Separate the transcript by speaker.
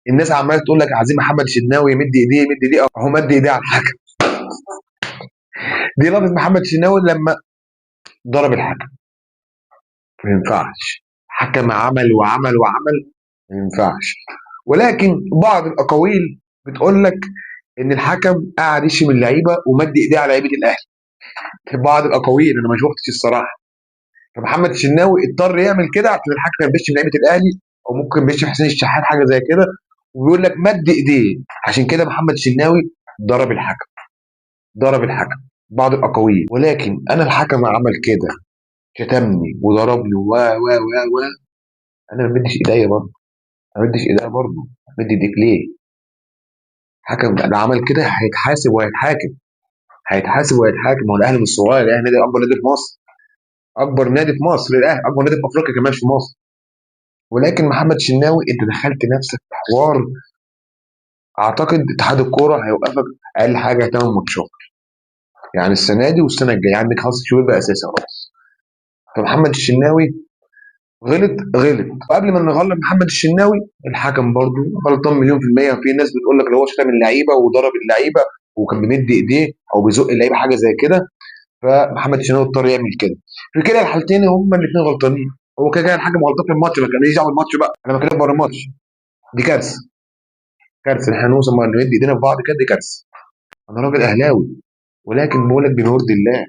Speaker 1: الناس عماله تقول لك عايزين محمد الشناوي يمد ايديه يمد ايديه، اهو مد ايديه على الحكم. دي لقطه محمد الشناوي لما ضرب الحكم. ما ينفعش، حكم عمل وعمل وعمل، ما ينفعش. ولكن بعض الاقاويل بتقول لك ان الحكم قعد يشتم اللعيبه ومد ايديه على لعيبه الاهلي. في بعض الاقاويل، انا ما شفتش الصراحه. فمحمد الشناوي اضطر يعمل كده عشان الحكم كان بيشتم لعيبه الاهلي، او ممكن بيشتم حسين الشحات حاجه زي كده، وبيقول لك مد ايديه. عشان كده محمد الشناوي ضرب الحكم، ضرب الحكم. بعض الاقاويل. ولكن انا الحكم عمل كده، شتمني وضربني و انا ما مدش ايديا برضه، ما مدش ايديا برضه. مد ايديك ليه؟ حكم ده عمل كده هيتحاسب وهيتحاكم، هيتحاسب وهيتحاكم. هو الاهلي مش صغير، الاهلي نادي، اكبر نادي في مصر، اكبر نادي في مصر الاهلي، اكبر نادي في افريقيا كمان في مصر. ولكن محمد شناوي انت دخلت نفسك في حوار. اعتقد اتحاد الكوره هيوقفك اقل حاجه 8 ماتشات، يعني السنه دي والسنه الجايه عندك خلاص شهور بقى اساسي خلاص. فمحمد الشناوي غلط، غلط. وقبل ما نغلط محمد الشناوي، الحكم برضه غلطان مليون في المية. في ناس بتقول لك لو هو شتم اللعيبة وضرب اللعيبة وكان بيمد ايديه او بيزق اللعيبة حاجة زي كده، فمحمد الشناوي اضطر يعمل كده. في كده الحالتين هما الاثنين غلطانين. هو كده كده الحكم غلطان في الماتش، ما كان ليش دعوه بالماتش بقى، انا بتكلم بره الماتش. دي كارثة، كارثة. احنا نوصل ما نمد ايدينا في بعض كده، دي كارثة. انا راجل اهلاوي، ولكن بقول لك بما يرضي الله.